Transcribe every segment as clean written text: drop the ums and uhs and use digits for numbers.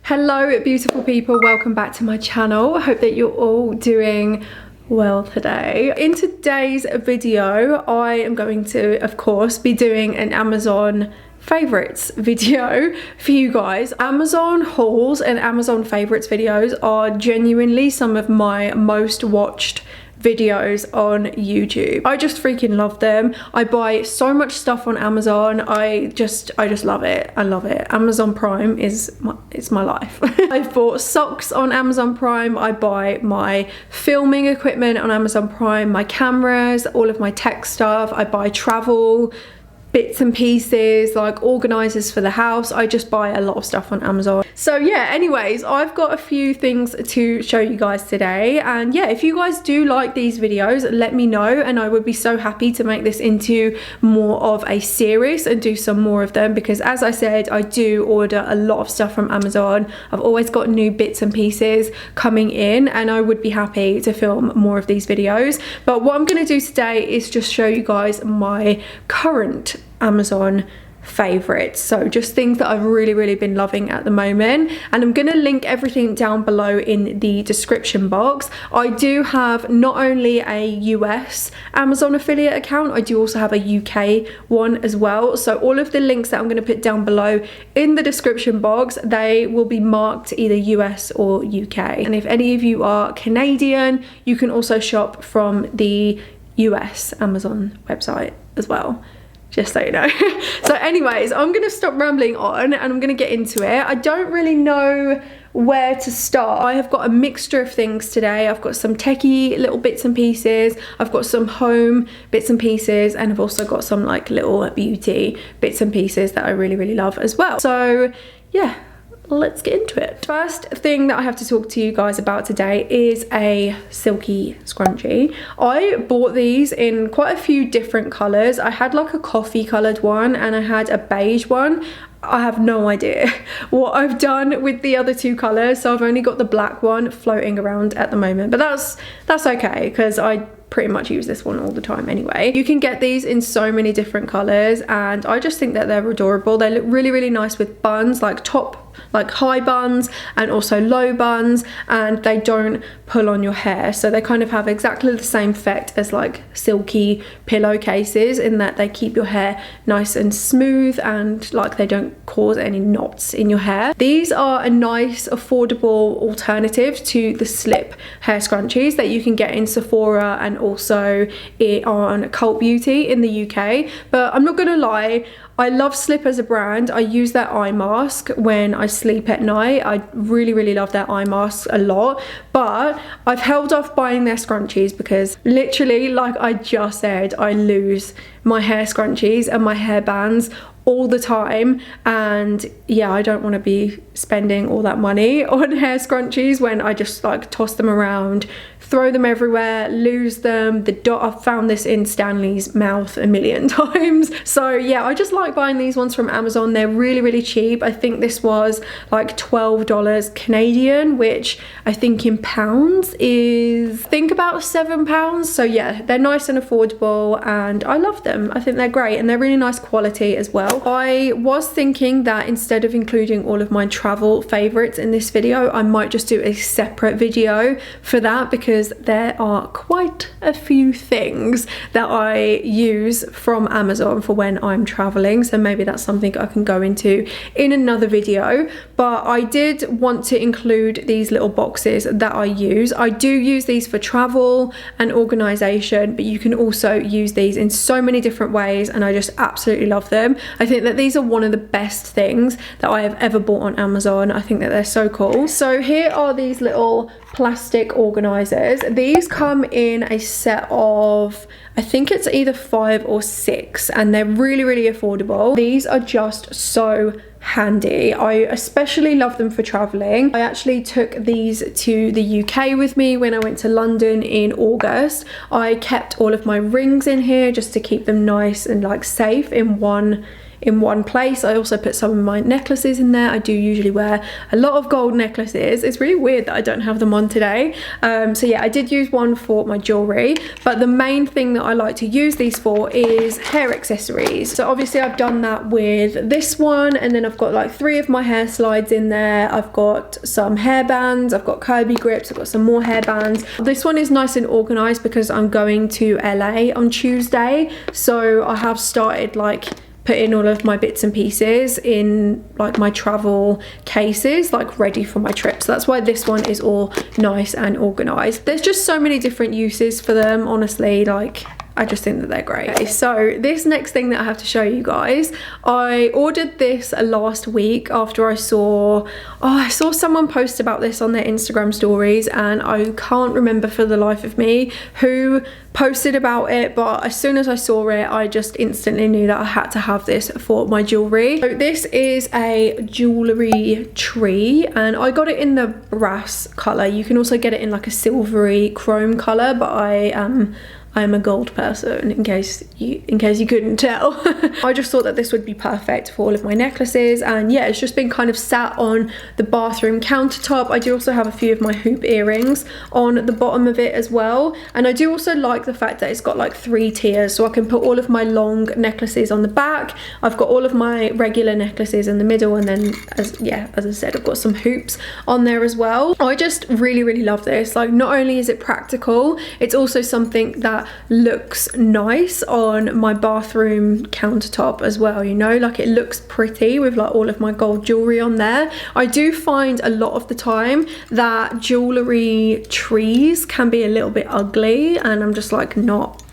Hello beautiful people, welcome back to my channel. I hope that you're all doing well today. In today's video I am going to of course be doing an Amazon favorites video for you guys. Amazon hauls and Amazon favorites videos are genuinely some of my most watched videos on YouTube. I just freaking love them. I buy so much stuff on Amazon. I just love it. I love it. Amazon Prime is my life. I've bought socks on Amazon Prime. I buy my filming equipment on Amazon Prime, my cameras, all of my tech stuff. I buy travel bits and pieces like organizers for the house. I just buy a lot of stuff on Amazon. So yeah, anyways, I've got a few things to show you guys today, and yeah, if you guys do like these videos, let me know and I would be so happy to make this into more of a series and do some more of them, because as I said, I do order a lot of stuff from Amazon. I've always got new bits and pieces coming in and I would be happy to film more of these videos. But what I'm going to do today is just show you guys my current Amazon favorites, so just things that I've really been loving at the moment, and I'm gonna link everything down below in the description box. I do have not only a US Amazon affiliate account, I do also have a UK one as well, so all of the links that I'm going to put down below in the description box, they will be marked either US or UK. And if any of you are Canadian, you can also shop from the US Amazon website as well, just so you know. So anyways, I'm gonna stop rambling on and I'm gonna get into it. I don't really know where to start. I have got a mixture of things today. I've got some techie little bits and pieces, I've got some home bits and pieces, and I've also got some like little beauty bits and pieces that I really love as well. So yeah, let's get into it. First thing that I have to talk to you guys about today is a Silky Scrunchie. I bought these in quite a few different colours. I had like a coffee coloured one and I had a beige one. I have no idea what I've done with the other two colours, so I've only got the black one floating around at the moment, but that's okay because I pretty much use this one all the time anyway. You can get these in so many different colours and I just think that they're adorable. They look really nice with buns, like high buns and also low buns, and they don't pull on your hair, so they kind of have exactly the same effect as like silky pillowcases in that they keep your hair nice and smooth and like they don't cause any knots in your hair. These are a nice affordable alternative to the slip hair scrunchies that you can get in Sephora and also on Cult Beauty in the UK. But I'm not gonna lie, I love Slip as a brand. I use their eye mask when I sleep at night. I really love their eye masks a lot, but I've held off buying their scrunchies because literally, like I just said, I lose my hair scrunchies and my hair bands all the time, and yeah, I don't want to be spending all that money on hair scrunchies when I just like toss them around, throw them everywhere, lose them. I've found this in Stanley's mouth a million times. So yeah, I just like buying these ones from Amazon. They're really cheap. I think this was like $12 Canadian, which I think in pounds is about £7. So yeah, they're nice and affordable and I love them. I think they're great and they're really nice quality as well. I was thinking that instead of including all of my travel favorites in this video, I might just do a separate video for that, because there are quite a few things that I use from Amazon for when I'm traveling, so maybe that's something I can go into in another video. But I did want to include these little boxes that I use. I do use these for travel and organization, but you can also use these in so many different ways and I just absolutely love them. I think that these are one of the best things that I have ever bought on Amazon. I think that they're so cool. So here are these little plastic organizers. These come in a set of, I think it's either 5 or 6, and they're really affordable. These are just so handy. I especially love them for traveling. I actually took these to the UK with me when I went to London in August. I kept all of my rings in here just to keep them nice and like safe in one in one place. I also put some of my necklaces in there. I do usually wear a lot of gold necklaces. It's really weird that I don't have them on today. So yeah, I did use one for my jewellery, but the main thing that I like to use these for is hair accessories. So obviously I've done that with this one, and then I've got like 3 of my hair slides in there. I've got some hairbands, I've got Kirby grips, I've got some more hairbands. This one is nice and organised because I'm going to LA on Tuesday, so I have started like putting all of my bits and pieces in like my travel cases, like ready for my trip. So that's why this one is all nice and organised. There's just so many different uses for them, honestly. Like, I just think that they're great. Okay, so this next thing that I have to show you guys, I ordered this last week after I saw someone post about this on their Instagram stories, and I can't remember for the life of me who posted about it, but as soon as I saw it, I just instantly knew that I had to have this for my jewellery. So this is a jewellery tree, and I got it in the brass colour. You can also get it in like a silvery chrome colour, but I am a gold person, in case you couldn't tell. I just thought that this would be perfect for all of my necklaces, and yeah, it's just been kind of sat on the bathroom countertop. I do also have a few of my hoop earrings on the bottom of it as well, and I do also like the fact that it's got like 3 tiers, so I can put all of my long necklaces on the back. I've got all of my regular necklaces in the middle, and then as I said, I've got some hoops on there as well. I just really love this. Like, not only is it practical, it's also something that looks nice on my bathroom countertop as well, you know, like it looks pretty with like all of my gold jewelry on there. I do find a lot of the time that jewellery trees can be a little bit ugly, and I'm just like not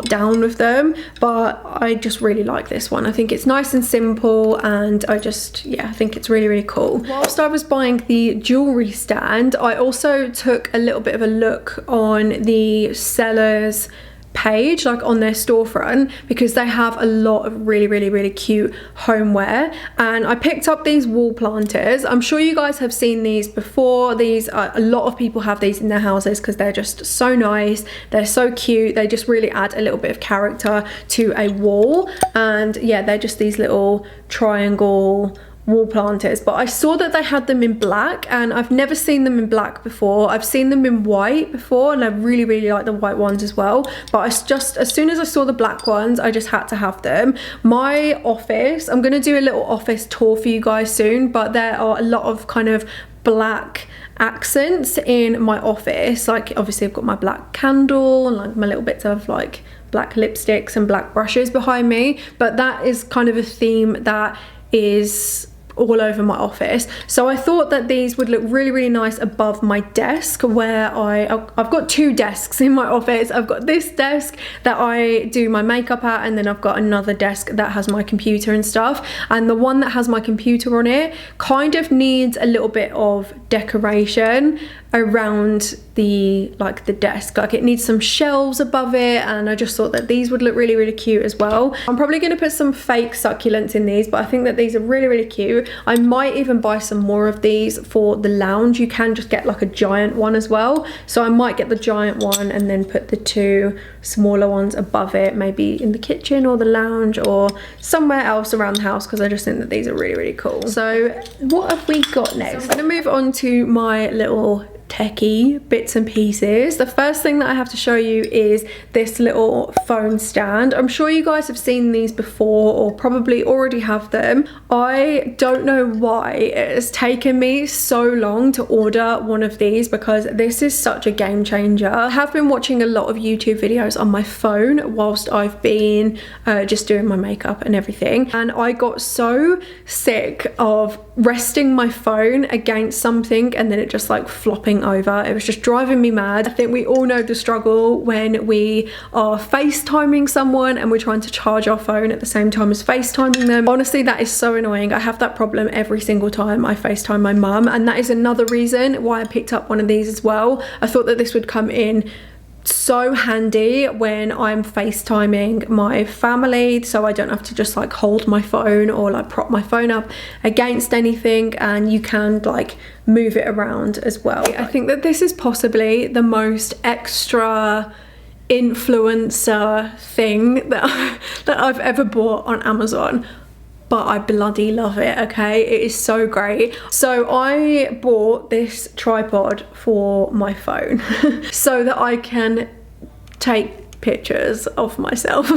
down with them, but I just really like this one. I think it's nice and simple, and I think it's really cool. Whilst I was buying the jewellery stand, I also took a little bit of a look on the sellers page, like on their storefront, because they have a lot of really cute homeware, and I picked up these wall planters. I'm sure you guys have seen these before. These a lot of people have these in their houses because they're just so nice, they're so cute, they just really add a little bit of character to a wall. And yeah, they're just these little triangle wall planters, but I saw that they had them in black, and I've never seen them in black before. I've seen them in white before, and I really like the white ones as well, but as soon as I saw the black ones, I just had to have them. My office, I'm going to do a little office tour for you guys soon, but there are a lot of kind of black accents in my office. Like, obviously I've got my black candle and like my little bits of like black lipsticks and black brushes behind me, but that is kind of a theme that is all over my office. So I thought that these would look really nice above my desk, where I've got 2 desks in my office. I've got this desk that I do my makeup at, and then I've got another desk that has my computer and stuff, and the one that has my computer on it kind of needs a little bit of decoration around the desk. Like, it needs some shelves above it, and I just thought that these would look really cute as well. I'm probably going to put some fake succulents in these, but I think that these are really cute. I might even buy some more of these for the lounge. You can just get like a giant one as well, so I might get the giant one and then put the 2 smaller ones above it, maybe in the kitchen or the lounge or somewhere else around the house, because I just think that these are really cool. So what have we got next? I'm going to move on to my little techie bits and pieces. The first thing that I have to show you is this little phone stand. I'm sure you guys have seen these before, or probably already have them. I don't know why it has taken me so long to order one of these, because this is such a game changer. I have been watching a lot of YouTube videos on my phone whilst I've been just doing my makeup and everything, and I got so sick of resting my phone against something and then it just like flopping over. It was just driving me mad. I think we all know the struggle when we are FaceTiming someone and we're trying to charge our phone at the same time as FaceTiming them. Honestly, that is so annoying. I have that problem every single time I FaceTime my mum, and that is another reason why I picked up one of these as well. I thought that this would come in so handy when I'm FaceTiming my family, so I don't have to just like hold my phone or like prop my phone up against anything, and you can like move it around as well. I think that this is possibly the most extra influencer thing that I've ever bought on Amazon. but I bloody love it, okay? It is so great. So I bought this tripod for my phone so that I can take pictures of myself.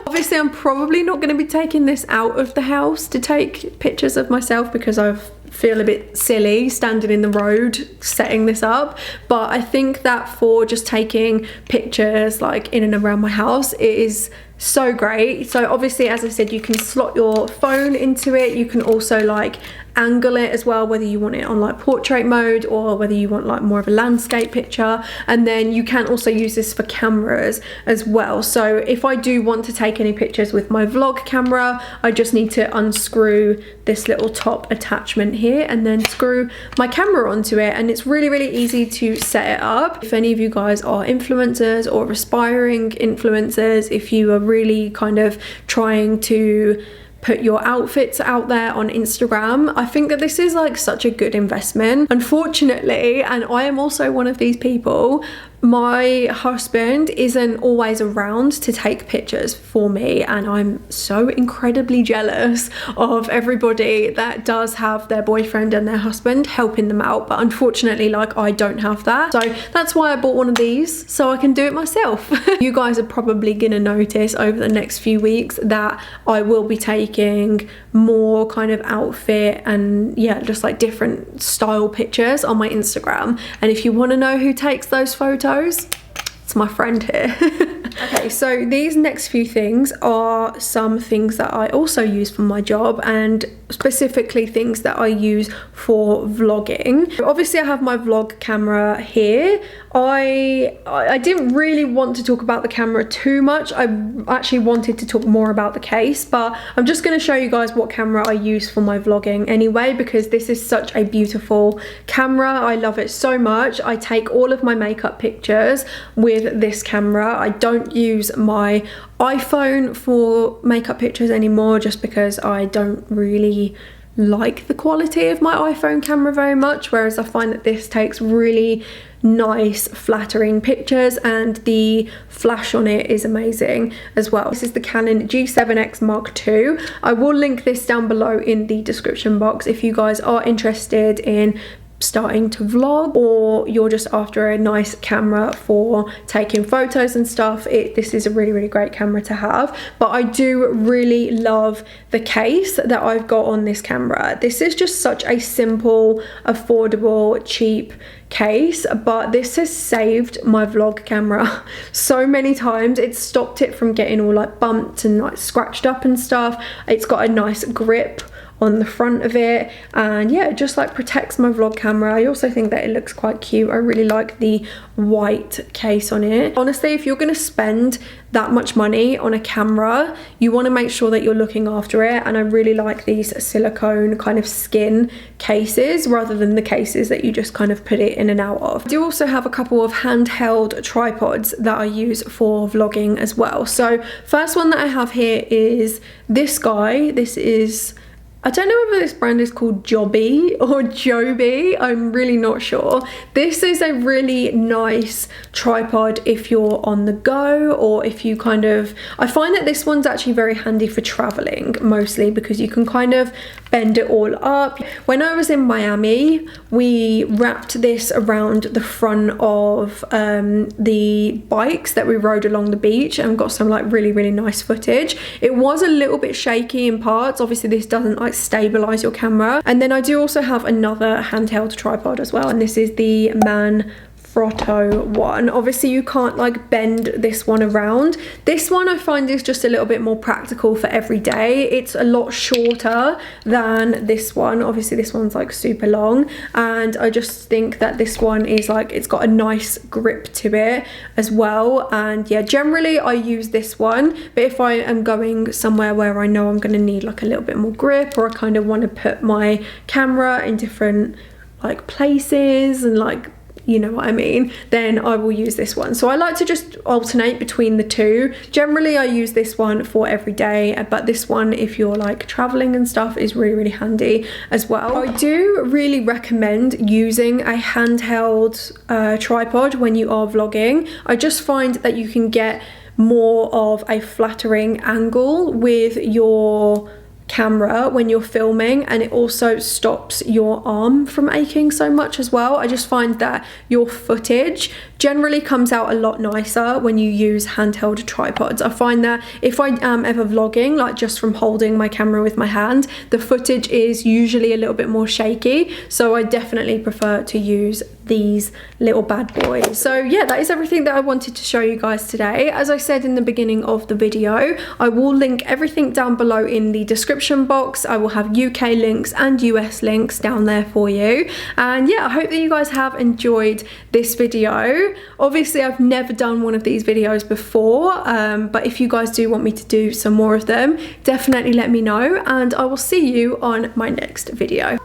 Obviously I'm probably not going to be taking this out of the house to take pictures of myself because I feel a bit silly standing in the road setting this up, but I think that for just taking pictures like in and around my house, it is so great. So obviously, as I said, you can slot your phone into it. You can also like angle it as well, whether you want it on like portrait mode or whether you want like more of a landscape picture. And then you can also use this for cameras as well. So if I do want to take any pictures with my vlog camera, I just need to unscrew this little top attachment here and then screw my camera onto it, and it's really, really easy to set it up. If any of you guys are influencers or aspiring influencers, if you are really kind of trying to put your outfits out there on Instagram, I think that this is like such a good investment. Unfortunately, and I am also one of these people, my husband isn't always around to take pictures for me, and I'm so incredibly jealous of everybody that does have their boyfriend and their husband helping them out, but unfortunately like I don't have that. So that's why I bought one of these, so I can do it myself. You guys are probably gonna notice over the next few weeks that I will be taking more kind of outfit and yeah, just like different style pictures on my Instagram, and if you want to know who takes those photos, it's my friend here. Okay, so these next few things are some things that I also use for my job, and specifically things that I use for vlogging. Obviously I have my vlog camera here. I didn't really want to talk about the camera too much. I actually wanted to talk more about the case, but I'm just going to show you guys what camera I use for my vlogging anyway, because this is such a beautiful camera. I love it so much. I take all of my makeup pictures with this camera. I don't use my iPhone for makeup pictures anymore just because I don't really like the quality of my iPhone camera very much, whereas I find that this takes really nice flattering pictures and the flash on it is amazing as well. This is the Canon G7X Mark II. I will link this down below in the description box if you guys are interested in starting to vlog, or you're just after a nice camera for taking photos and stuff. This is a really, really great camera to have. But I do really love the case that I've got on this camera. This is just such a simple, affordable, cheap case, but this has saved my vlog camera so many times. It's stopped it from getting all like bumped and like scratched up and stuff. It's got a nice grip on the front of it, and yeah, it just like protects my vlog camera. I also think that it looks quite cute. I really like the white case on it. Honestly, if you're going to spend that much money on a camera, you want to make sure that you're looking after it, and I really like these silicone kind of skin cases rather than the cases that you just kind of put it in and out of. I do also have a couple of handheld tripods that I use for vlogging as well. So first one that I have here is this guy. This is, I don't know whether this brand is called Joby or Joby, I'm really not sure. This is a really nice tripod if you're on the go, or if you kind of, I find that this one's actually very handy for traveling mostly because you can kind of bend it all up. When I was in Miami, we wrapped this around the front of the bikes that we rode along the beach and got some like really, really nice footage. It was a little bit shaky in parts. Obviously this doesn't like stabilize your camera. And then I do also have another handheld tripod as well, and this is the Manfrotto one. Obviously you can't like bend this one around. This one I find is just a little bit more practical for every day. It's a lot shorter than this one. Obviously this one's like super long, and I just think that this one is like, it's got a nice grip to it as well. And yeah, generally I use this one, but if I am going somewhere where I know I'm going to need like a little bit more grip, or I kind of want to put my camera in different like places and like, you know what I mean, then I will use this one. So I like to just alternate between the two. Generally I use this one for every day, but this one if you're like traveling and stuff is really, really handy as well. I do really recommend using a handheld tripod when you are vlogging. I just find that you can get more of a flattering angle with your camera when you're filming, and it also stops your arm from aching so much as well. I just find that your footage generally comes out a lot nicer when you use handheld tripods. I find that if I am ever vlogging, like just from holding my camera with my hand, the footage is usually a little bit more shaky, so I definitely prefer to use these little bad boys. So yeah, that is everything that I wanted to show you guys today. As I said in the beginning of the video, I will link everything down below in the description box. I will have UK links and US links down there for you. And yeah, I hope that you guys have enjoyed this video. Obviously, I've never done one of these videos before, but if you guys do want me to do some more of them, definitely let me know, and I will see you on my next video.